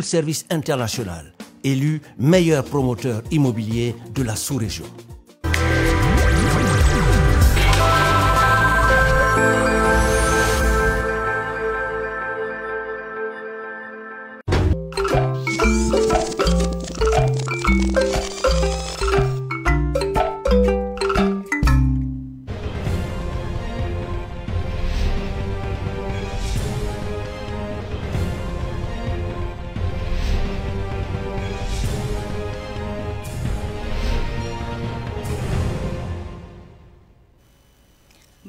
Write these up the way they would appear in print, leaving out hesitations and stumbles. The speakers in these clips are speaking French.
Service international, élu meilleur promoteur immobilier de la sous-région.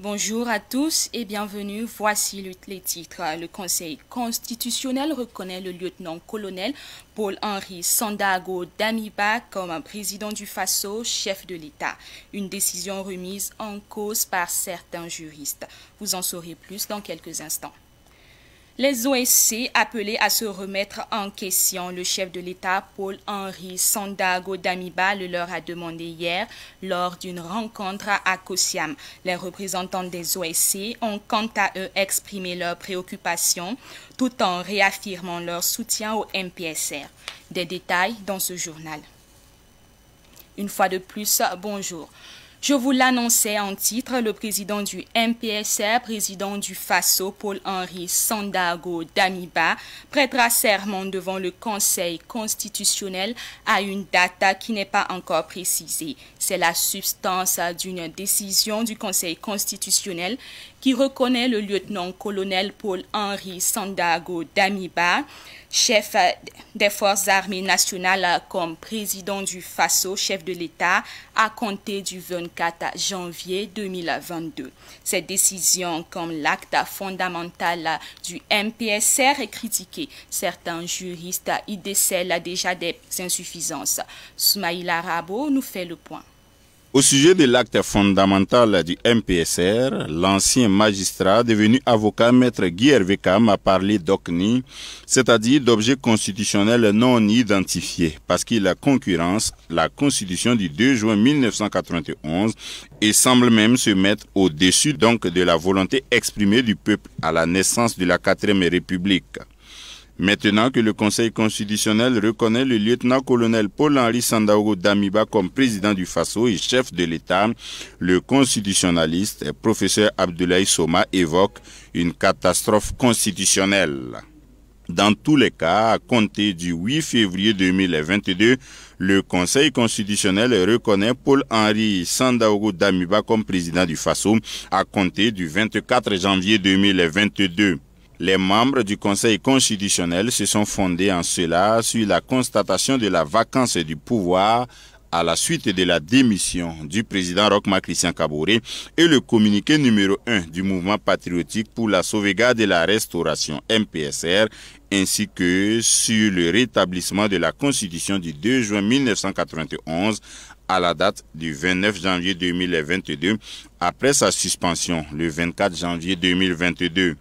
Bonjour à tous et bienvenue. Voici les titres. Le Conseil constitutionnel reconnaît le lieutenant-colonel Paul-Henri Sandaogo Damiba comme président du Faso, chef de l'État. Une décision remise en cause par certains juristes. Vous en saurez plus dans quelques instants. Les OSC appelés à se remettre en question, le chef de l'État, Paul-Henri Sandaogo Damiba, le leur a demandé hier lors d'une rencontre à Kosiam. Les représentants des OSC ont quant à eux exprimé leurs préoccupations tout en réaffirmant leur soutien au MPSR. Des détails dans ce journal. Une fois de plus, bonjour. Je vous l'annonçais en titre, le président du MPSR, président du Faso, Paul-Henri Sandaogo Damiba, prêtera serment devant le Conseil constitutionnel à une date qui n'est pas encore précisée. C'est la substance d'une décision du Conseil constitutionnel qui reconnaît le lieutenant-colonel Paul-Henri Sandaogo Damiba, chef des forces armées nationales, comme président du Faso, chef de l'État, à compter du 24 janvier 2022. Cette décision, comme l'acte fondamental du MPSR, est critiquée. Certains juristes y décèlent déjà des insuffisances. Soumaïla Rabo nous fait le point. Au sujet de l'acte fondamental du MPSR, l'ancien magistrat devenu avocat maître Guy Hervé Kam a parlé d'OCNI, c'est-à-dire d'objets constitutionnels non identifiés, parce qu'il concurrence la Constitution du 2 juin 1991 et semble même se mettre au-dessus donc de la volonté exprimée du peuple à la naissance de la 4e République. Maintenant que le Conseil constitutionnel reconnaît le lieutenant-colonel Paul-Henri Sandaogo Damiba comme président du Faso et chef de l'État, le constitutionnaliste professeur Abdoulaye Soma évoque une catastrophe constitutionnelle. Dans tous les cas, à compter du 8 février 2022, le Conseil constitutionnel reconnaît Paul-Henri Sandaogo Damiba comme président du Faso à compter du 24 janvier 2022. Les membres du Conseil constitutionnel se sont fondés en cela sur la constatation de la vacance du pouvoir à la suite de la démission du président Roch-Marc Christian Kaboré et le communiqué numéro 1 du mouvement patriotique pour la sauvegarde et la restauration MPSR, ainsi que sur le rétablissement de la Constitution du 2 juin 1991 à la date du 29 janvier 2022, après sa suspension le 24 janvier 2022.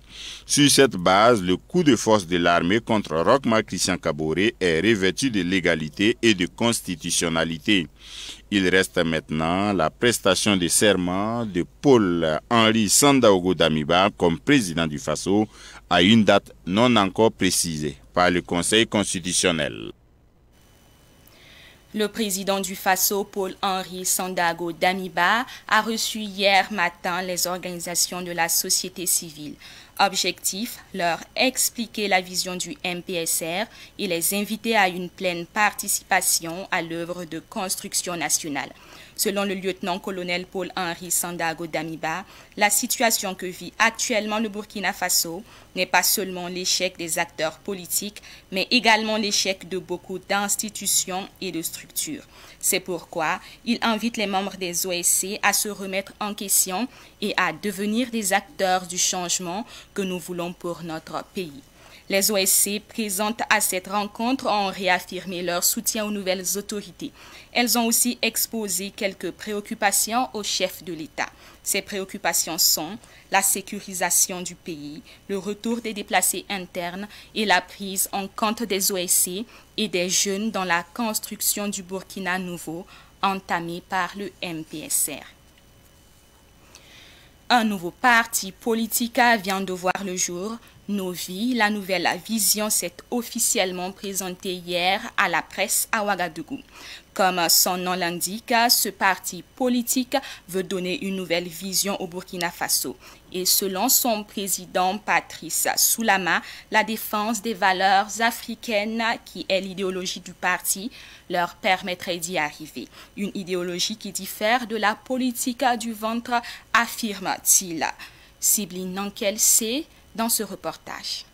Sur cette base, le coup de force de l'armée contre Roch-Marc Christian Kaboré est revêtu de légalité et de constitutionnalité. Il reste maintenant la prestation de serment de Paul-Henri Sandaogo Damiba comme président du Faso à une date non encore précisée par le Conseil constitutionnel. Le président du Faso, Paul-Henri Sandaogo Damiba, a reçu hier matin les organisations de la société civile. Objectif, leur expliquer la vision du MPSR et les inviter à une pleine participation à l'œuvre de construction nationale. Selon le lieutenant-colonel Paul-Henri Sandaogo Damiba, la situation que vit actuellement le Burkina Faso n'est pas seulement l'échec des acteurs politiques, mais également l'échec de beaucoup d'institutions et de structures. C'est pourquoi il invite les membres des OSC à se remettre en question et à devenir des acteurs du changement que nous voulons pour notre pays. Les OSC présentes à cette rencontre ont réaffirmé leur soutien aux nouvelles autorités. Elles ont aussi exposé quelques préoccupations au chef de l'État. Ces préoccupations sont la sécurisation du pays, le retour des déplacés internes et la prise en compte des OSC et des jeunes dans la construction du Burkina nouveau entamée par le MPSR. Un nouveau parti politique vient de voir le jour, Nos vies, la nouvelle vision s'est officiellement présentée hier à la presse à Ouagadougou. Comme son nom l'indique, ce parti politique veut donner une nouvelle vision au Burkina Faso. Et selon son président Patrice Soulama, la défense des valeurs africaines, qui est l'idéologie du parti, leur permettrait d'y arriver. Une idéologie qui diffère de la politique du ventre, affirme-t-il. Sibline Nankel C dans ce reportage.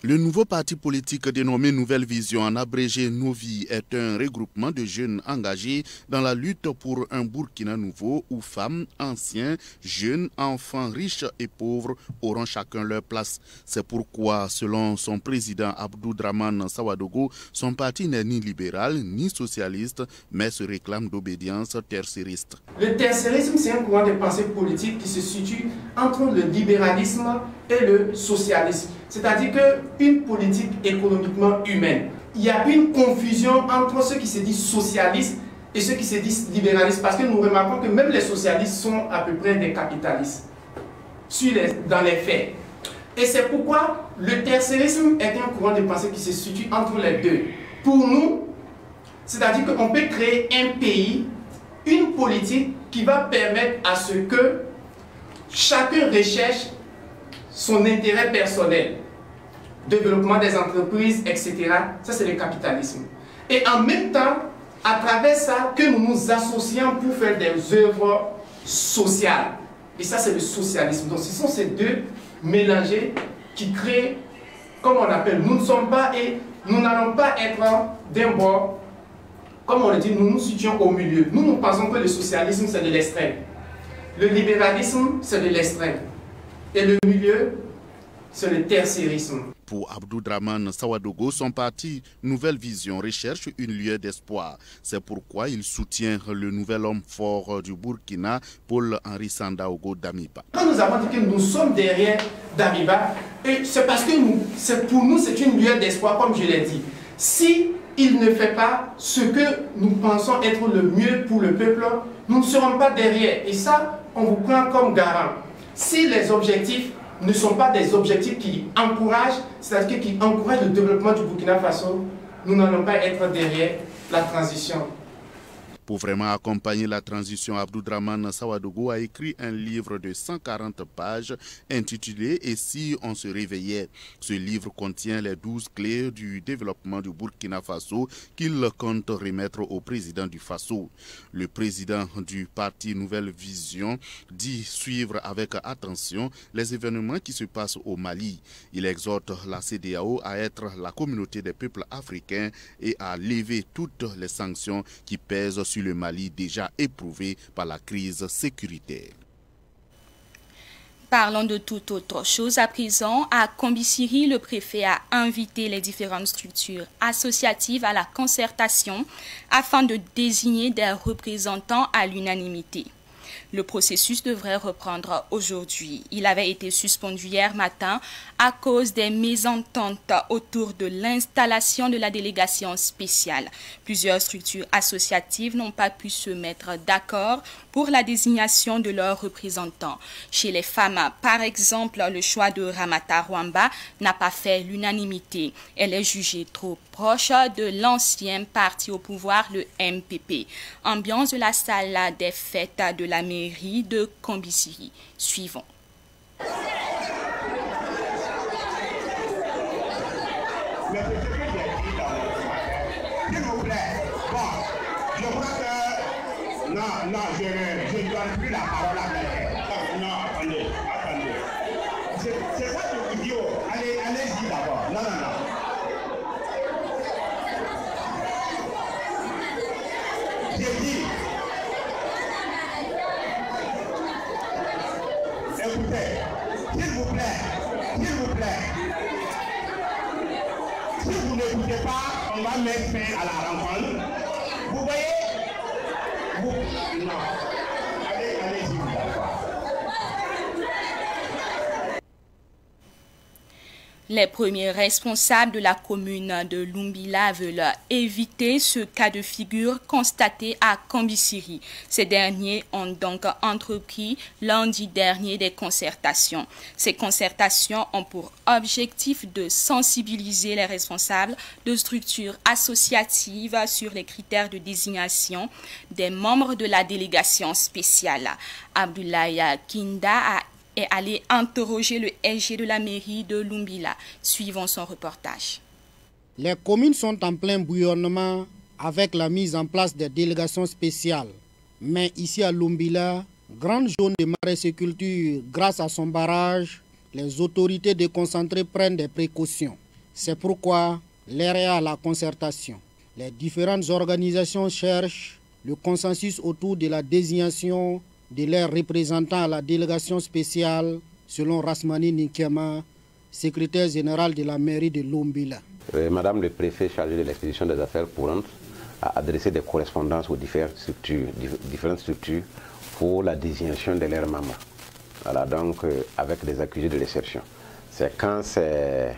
Le nouveau parti politique dénommé Nouvelle Vision, en abrégé Novi, est un regroupement de jeunes engagés dans la lutte pour un Burkina nouveau où femmes, anciens, jeunes, enfants, riches et pauvres auront chacun leur place. C'est pourquoi, selon son président Abdou Draman Sawadogo, son parti n'est ni libéral ni socialiste, mais se réclame d'obédience tercériste. Le tercérisme, c'est un courant de pensée politique qui se situe entre le libéralisme et le socialisme. C'est-à-dire qu'une politique économiquement humaine. Il y a une confusion entre ceux qui se disent socialistes et ceux qui se disent libéralistes, parce que nous remarquons que même les socialistes sont à peu près des capitalistes, dans les faits. Et c'est pourquoi le tercérisme est un courant de pensée qui se situe entre les deux. Pour nous, c'est-à-dire qu'on peut créer un pays, une politique qui va permettre à ce que chacun recherche son intérêt personnel, développement des entreprises, etc. Ça, c'est le capitalisme. Et en même temps, à travers ça, que nous nous associons pour faire des œuvres sociales. Et ça, c'est le socialisme. Donc, ce sont ces deux mélangés qui créent, comme on appelle, nous ne sommes pas et nous n'allons pas être d'un bord. Comme on le dit, nous nous situons au milieu. Nous pensons que le socialisme, c'est de l'extrême. Le libéralisme, c'est de l'extrême. Et le milieu, c'est le tercérisme. Pour Abdou Draman Sawadogo, son parti Nouvelle Vision recherche une lueur d'espoir. C'est pourquoi il soutient le nouvel homme fort du Burkina, Paul-Henri Sandaogo Damiba. Quand nous avons dit que nous sommes derrière Damiba, c'est parce que pour nous, c'est une lueur d'espoir, comme je l'ai dit. Si il ne fait pas ce que nous pensons être le mieux pour le peuple, nous ne serons pas derrière. Et ça, on vous prend comme garant. Si les objectifs ne sont pas des objectifs qui encouragent, c'est-à-dire qui encouragent le développement du Burkina Faso, nous n'allons pas être derrière la transition. Pour vraiment accompagner la transition, Abdou Draman Sawadogo a écrit un livre de 140 pages intitulé « Et si on se réveillait ?» Ce livre contient les 12 clés du développement du Burkina Faso qu'il compte remettre au président du Faso. Le président du parti Nouvelle Vision dit suivre avec attention les événements qui se passent au Mali. Il exhorte la CEDEAO à être la communauté des peuples africains et à lever toutes les sanctions qui pèsent sur le Mali déjà éprouvé par la crise sécuritaire. Parlons de toute autre chose à présent. À Kombisiri, le préfet a invité les différentes structures associatives à la concertation afin de désigner des représentants à l'unanimité. Le processus devrait reprendre aujourd'hui. Il avait été suspendu hier matin à cause des mésententes autour de l'installation de la délégation spéciale. Plusieurs structures associatives n'ont pas pu se mettre d'accord pour la désignation de leurs représentants. Chez les femmes, par exemple, le choix de Ramata Rwamba n'a pas fait l'unanimité. Elle est jugée trop proche de l'ancien parti au pouvoir, le MPP. Ambiance de la salle des fêtes de la mairie de Kombisiri. Suivons. Non, je ne donne plus la parole à quelqu'un. Non, attendez. C'est ça le vidéo. Allez-y d'abord. Non. J'ai dit. Écoutez, s'il vous plaît. Si vous n'écoutez pas, on va mettre fin à la rencontre. Vous voyez? Non. Allez-y. Les premiers responsables de la commune de Lumbila veulent éviter ce cas de figure constaté à Kambisiri. Ces derniers ont donc entrepris lundi dernier des concertations. Ces concertations ont pour objectif de sensibiliser les responsables de structures associatives sur les critères de désignation des membres de la délégation spéciale. Abdoulaye Kinda est allé interroger le SG de la mairie de Lumbila. Suivons son reportage. Les communes sont en plein bouillonnement avec la mise en place des délégations spéciales. Mais ici à Lumbila, grande zone de maraiceculture, grâce à son barrage, les autorités déconcentrées prennent des précautions. C'est pourquoi l'air est à la concertation. Les différentes organisations cherchent le consensus autour de la désignation de leurs représentants à la délégation spéciale, selon Rasmani Ninkema, secrétaire général de la mairie de Lumbila. Madame le préfet chargé de l'expédition des affaires courantes a adressé des correspondances aux différentes structures pour la désignation de leurs membres. Voilà, donc avec des accusés de réception. C'est quand ces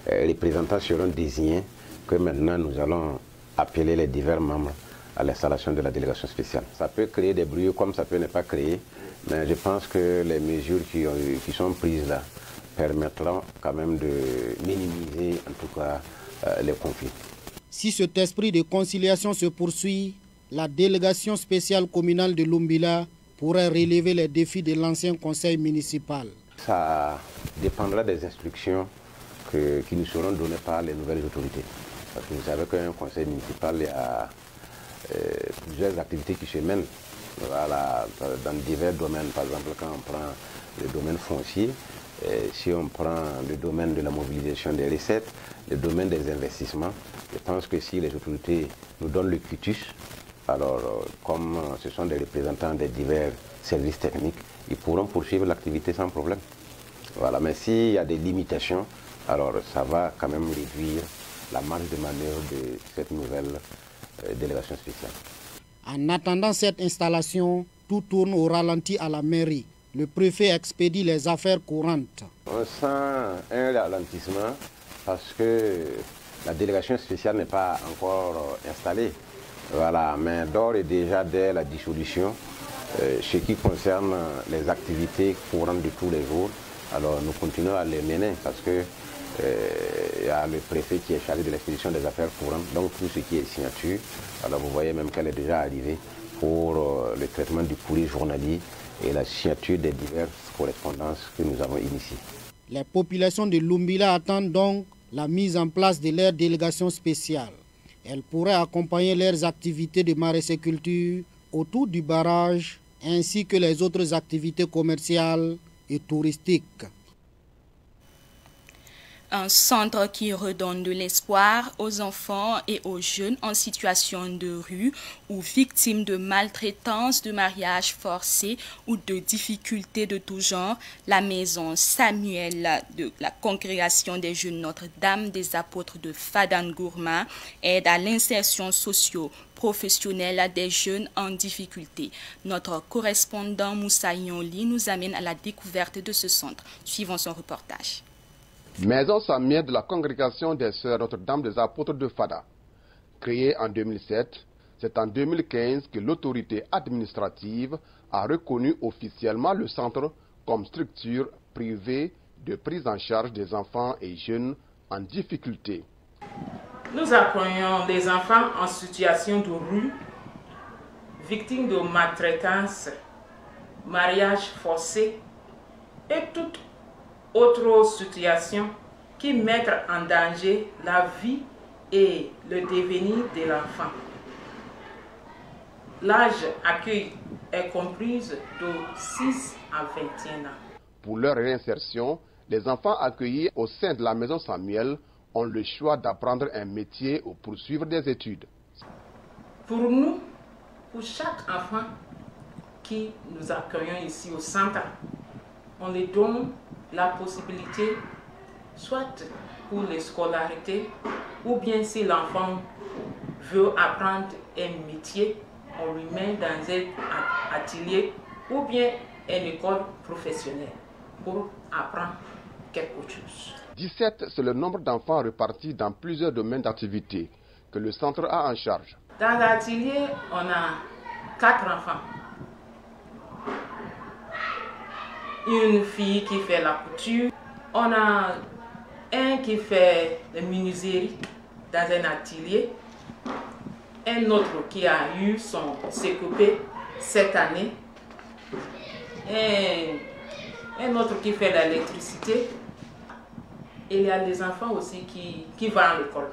représentants seront désignés que maintenant nous allons appeler les divers membres à l'installation de la délégation spéciale. Ça peut créer des bruits comme ça peut ne pas créer, mais je pense que les mesures qui sont prises là permettront quand même de minimiser en tout cas les conflits. Si cet esprit de conciliation se poursuit, la délégation spéciale communale de Lumbila pourrait relever les défis de l'ancien conseil municipal. Ça dépendra des instructions qui nous seront données par les nouvelles autorités. Parce que vous savez qu'un conseil municipal, il y a plusieurs activités qui se mènent dans divers domaines. Par exemple, quand on prend le domaine foncier, si on prend le domaine de la mobilisation des recettes, le domaine des investissements, je pense que si les autorités nous donnent le quitus, alors comme ce sont des représentants des divers services techniques, ils pourront poursuivre l'activité sans problème. Voilà. Mais s'il y a des limitations, alors ça va quand même réduire la marge de manœuvre de cette nouvelle délégation spéciale. En attendant cette installation, tout tourne au ralenti à la mairie. Le préfet expédie les affaires courantes. On sent un ralentissement parce que la délégation spéciale n'est pas encore installée. Voilà, mais d'ores et déjà dès la dissolution, ce qui concerne les activités courantes de tous les jours, alors nous continuons à les mener parce que il y a le préfet qui est chargé de l'expédition des affaires courantes, donc tout ce qui est signature. Alors vous voyez même qu'elle est déjà arrivée pour le traitement du courrier journalier et la signature des diverses correspondances que nous avons initiées. Les populations de Lumbila attendent donc la mise en place de leur délégation spéciale. Elles pourraient accompagner leurs activités de maraiceculture autour du barrage ainsi que les autres activités commerciales et touristiques. Un centre qui redonne de l'espoir aux enfants et aux jeunes en situation de rue ou victimes de maltraitance, de mariage forcé ou de difficultés de tout genre. La maison Samuel de la congrégation des jeunes Notre-Dame des Apôtres de Fadangourma aide à l'insertion socio-professionnelle des jeunes en difficulté. Notre correspondant Moussa Yonli nous amène à la découverte de ce centre. Suivons son reportage. Maison Samuel de la congrégation des Sœurs Notre-Dame des Apôtres de Fada. Créée en 2007, c'est en 2015 que l'autorité administrative a reconnu officiellement le centre comme structure privée de prise en charge des enfants et jeunes en difficulté. Nous accueillons des enfants en situation de rue, victimes de maltraitance, mariage forcé et toute autre situation qui mettent en danger la vie et le devenir de l'enfant. L'âge accueil est comprise de 6 à 21 ans. Pour leur réinsertion, les enfants accueillis au sein de la maison Samuel ont le choix d'apprendre un métier ou poursuivre des études. Pour nous, pour chaque enfant qui nous accueillons ici au centre, on les donne la possibilité, soit pour les scolarités, ou bien si l'enfant veut apprendre un métier, on lui met dans un atelier ou bien une école professionnelle pour apprendre quelque chose. 17, c'est le nombre d'enfants répartis dans plusieurs domaines d'activité que le centre a en charge. Dans l'atelier, on a 4 enfants. Une fille qui fait la couture. On a un qui fait la menuiserie dans un atelier. Un autre qui a eu son CQP cette année. Un autre qui fait l'électricité. Et il y a des enfants aussi qui vont à l'école.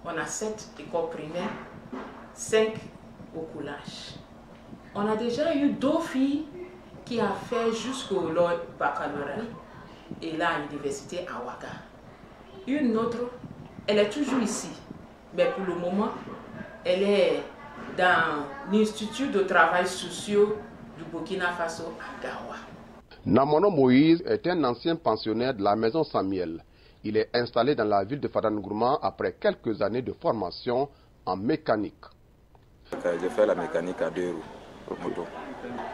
On a 7 écoles primaires, 5 au collège. On a déjà eu 2 filles qui ont fait jusqu'au baccalauréat et là à l'université à Ouaga. Une autre, elle est toujours ici, mais pour le moment, elle est dans l'Institut de travail social du Burkina Faso à Gawa. Namono Moïse est un ancien pensionnaire de la maison Samuel. Il est installé dans la ville de Fadangourma après quelques années de formation en mécanique. Je fais la mécanique à 2 roues, moto.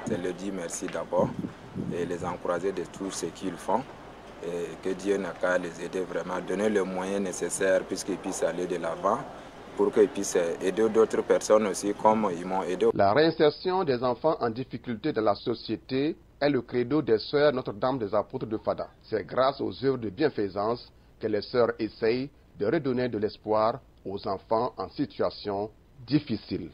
Je leur dis merci d'abord et les encourager de tout ce qu'ils font. Et que Dieu n'a qu'à les aider vraiment, donner les moyens nécessaires puisqu'ils puissent aller de l'avant pour qu'ils puissent aider d'autres personnes aussi comme ils m'ont aidé. La réinsertion des enfants en difficulté dans la société est le credo des sœurs Notre-Dame des Apôtres de Fada. C'est grâce aux œuvres de bienfaisance que les sœurs essayent de redonner de l'espoir aux enfants en situation difficile.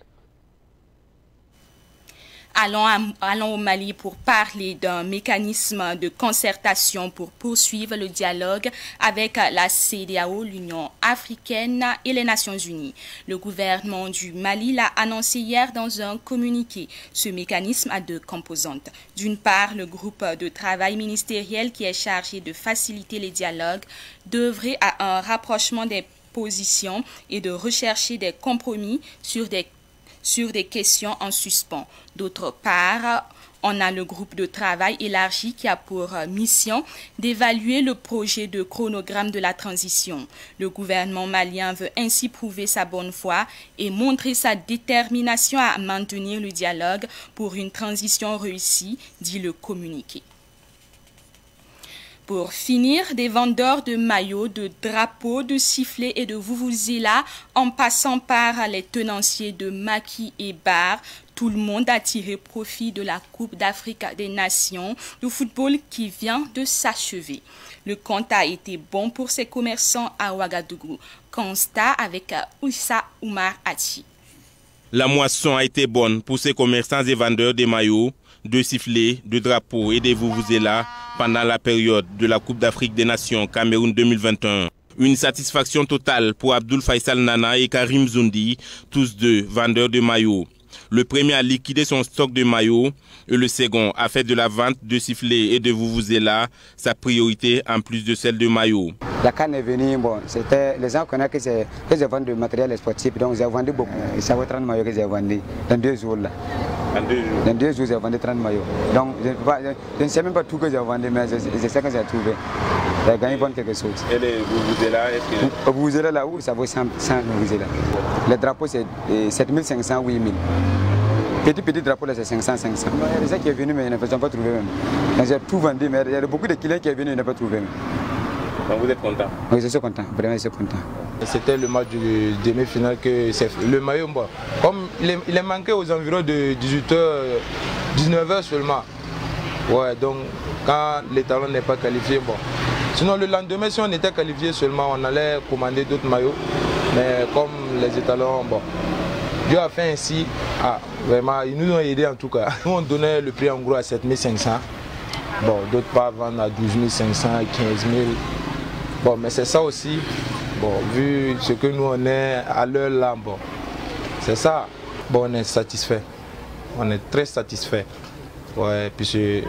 Allons au Mali pour parler d'un mécanisme de concertation pour poursuivre le dialogue avec la CEDEAO, l'Union africaine et les Nations unies. Le gouvernement du Mali l'a annoncé hier dans un communiqué. Ce mécanisme a 2 composantes. D'une part, le groupe de travail ministériel qui est chargé de faciliter les dialogues, d'œuvrer à un rapprochement des positions et de rechercher des compromis sur des questions en suspens. D'autre part, on a le groupe de travail élargi qui a pour mission d'évaluer le projet de chronogramme de la transition. Le gouvernement malien veut ainsi prouver sa bonne foi et montrer sa détermination à maintenir le dialogue pour une transition réussie, dit le communiqué. Pour finir, des vendeurs de maillots, de drapeaux, de sifflets et de vuvuzela, en passant par les tenanciers de maquis et bars, tout le monde a tiré profit de la Coupe d'Afrique des Nations de football qui vient de s'achever. Le compte a été bon pour ces commerçants à Ouagadougou. Constat avec Oussa Oumar Achi. La moisson a été bonne pour ces commerçants et vendeurs de maillots, de sifflets, de drapeaux et de vuvuzela pendant la période de la Coupe d'Afrique des Nations Cameroun 2021. Une satisfaction totale pour Abdoul Faisal Nana et Karim Zoundi, tous 2 vendeurs de maillots. Le premier a liquidé son stock de maillots et le second a fait de la vente de sifflets et de vuvuzela sa priorité en plus de celle de maillots. La canne est venue, bon, les gens connaissent que j'ai vendu du matériel sportif, donc j'ai vendu beaucoup. Et ça vaut 30 maillots que j'ai vendu dans 2 jours là. Dans 2 jours, j'ai vendu 30 maillots. Donc je ne sais même pas tout que j'ai vendu, mais je sais que j'ai trouvé. J'ai gagné bon quelque chose. Et les vuvuzela, est-ce que... Les vuvuzela là, où ça vaut 100 vuvuzela. Les drapeaux c'est 7500, 8000. Petit drapeau là c'est 500. Il y a des gens qui sont venus mais ils ne peuvent pas trouver même. J'ai tout vendu, mais il y a beaucoup de clients qui sont venus et ils n'ont pas trouvé même. Donc vous êtes content? Oui, je suis content, vraiment je suis content. C'était le match du demi-finale que c'est le maillot, bon, comme il est manqué aux environs de 18h, 19h seulement. Ouais, donc quand l'étalon n'est pas qualifié, bon. Sinon le lendemain, si on était qualifié seulement, on allait commander d'autres maillots. Mais comme les étalons, bon, Dieu a fait ainsi, vraiment, ils nous ont aidés en tout cas. Nous on donnait le prix en gros à 7500. Bon, d'autres pas vendent à 12 500, 15 000. Bon, mais c'est ça aussi, bon, vu ce que nous on est à l'heure là, bon, c'est ça. Bon, on est satisfait, on est très satisfait. Ouais, puis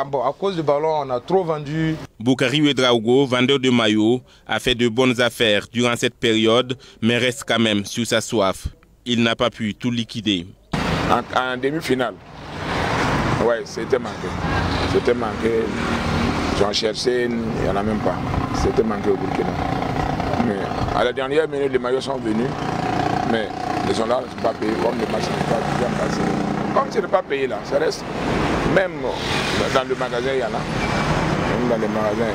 bon, à cause du ballon, on a trop vendu. Boukari Ouedraogo, vendeur de maillots, a fait de bonnes affaires durant cette période, mais reste quand même sur sa soif. Il n'a pas pu tout liquider. En demi-finale, ouais, c'était manqué. C'était manqué. J'en cherchais, il n'y en a même pas. C'était manqué au Burkina. Mais à la dernière minute, les maillots sont venus. Mais les gens là ne sont pas payés. Comme les matchs ne sont pas bien passés. Comme ce n'est pas payé là, ça reste. Même dans le magasin, il y en a. dans les magasins,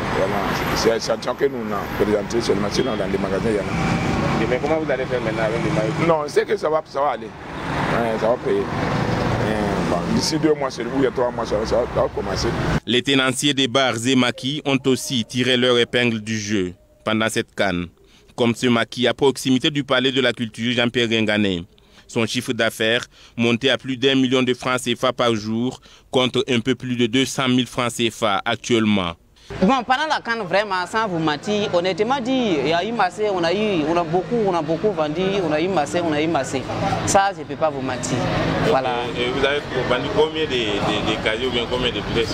c'est un échantillon que nous avons présenté seulement, sinon dans les magasins, il y en a. Mais comment vous allez faire maintenant avec les maillots? Non, c'est que ça va aller. Ça va payer. D'ici 2 mois, il y a 3 mois, ça va commencer. Les tenanciers des bars et maquis ont aussi tiré leur épingle du jeu pendant cette CAN. Comme ce maquis à proximité du palais de la culture Jean-Pierre Guingané. Son chiffre d'affaires monté à plus d'1 million de francs CFA par jour contre un peu plus de 200 000 francs CFA actuellement. Bon, pendant la CAN, vraiment, sans vous mentir, honnêtement dit, il y a eu massé, on a beaucoup vendu, on a eu massé. Ça, je ne peux pas vous mentir. Voilà. Et vous avez vendu combien de casiers ou bien combien de billets?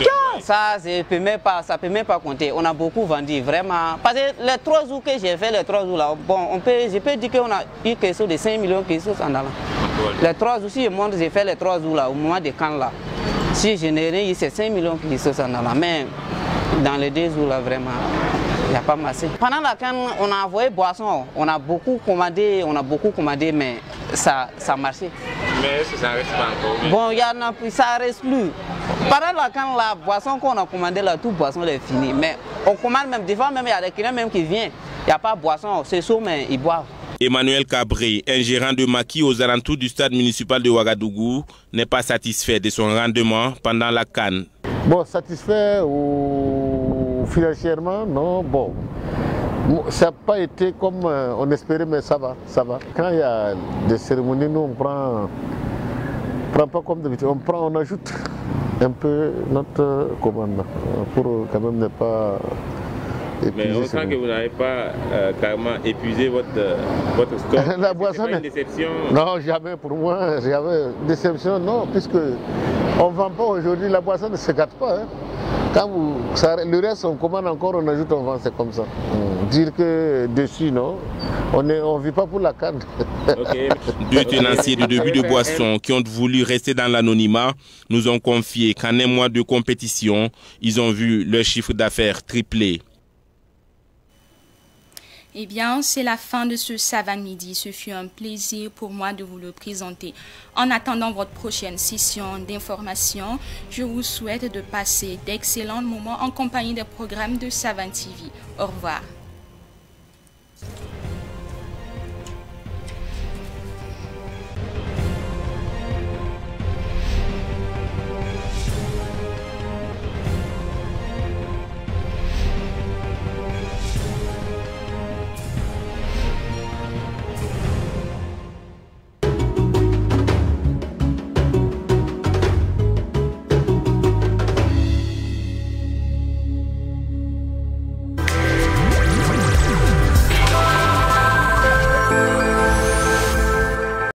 Ça, ça peut même pas compter. On a beaucoup vendu, vraiment. Parce que les 3 jours que j'ai fait, les 3 jours là, bon, je peux dire qu'on a eu quelque chose de 5 millions, quelque chose en allant. Les 3 jours, si j'ai fait les 3 jours là, au moment de CAN là, si je n'ai rien eu, c'est 5 millions, quelque chose en allant. Mais dans les 2 jours là, vraiment, il n'y a pas massé. Pendant la CAN, on a envoyé boissons, on a beaucoup commandé, mais ça marchait. Mais ça ne reste pas encore. Bon, ça ne reste plus. Pendant la CAN, la boisson qu'on a commandée là, toute boisson est finie. Mais on commande même, des fois même, il y a des clients même qui viennent, il n'y a pas de boisson, c'est chaud, mais ils boivent. Emmanuel Cabré, un gérant de maquis aux alentours du stade municipal de Ouagadougou, n'est pas satisfait de son rendement pendant la CAN. Bon, satisfait ou financièrement, non, bon. Ça n'a pas été comme on espérait, mais ça va. Quand il y a des cérémonies, nous on prend pas comme d'habitude, on ajoute un peu notre commande pour quand même ne pas épuiser. Mais on sent que vous n'avez pas carrément épuisé votre stock. La boisson, pas une déception? Non, jamais pour moi, j'avais déception, non, puisque on ne vend pas aujourd'hui, la boisson ne se gâte pas. Hein. Quand le reste, on commande encore, on ajoute, on vend, c'est comme ça. Dire que dessus, non, on ne vit pas pour la canne. Okay. 2 tenanciers de début de boissons qui ont voulu rester dans l'anonymat nous ont confié qu'en un mois de compétition, ils ont vu leur chiffre d'affaires tripler. Eh bien, c'est la fin de ce Savane Midi. Ce fut un plaisir pour moi de vous le présenter. En attendant votre prochaine session d'information, je vous souhaite de passer d'excellents moments en compagnie des programmes de Savane TV. Au revoir.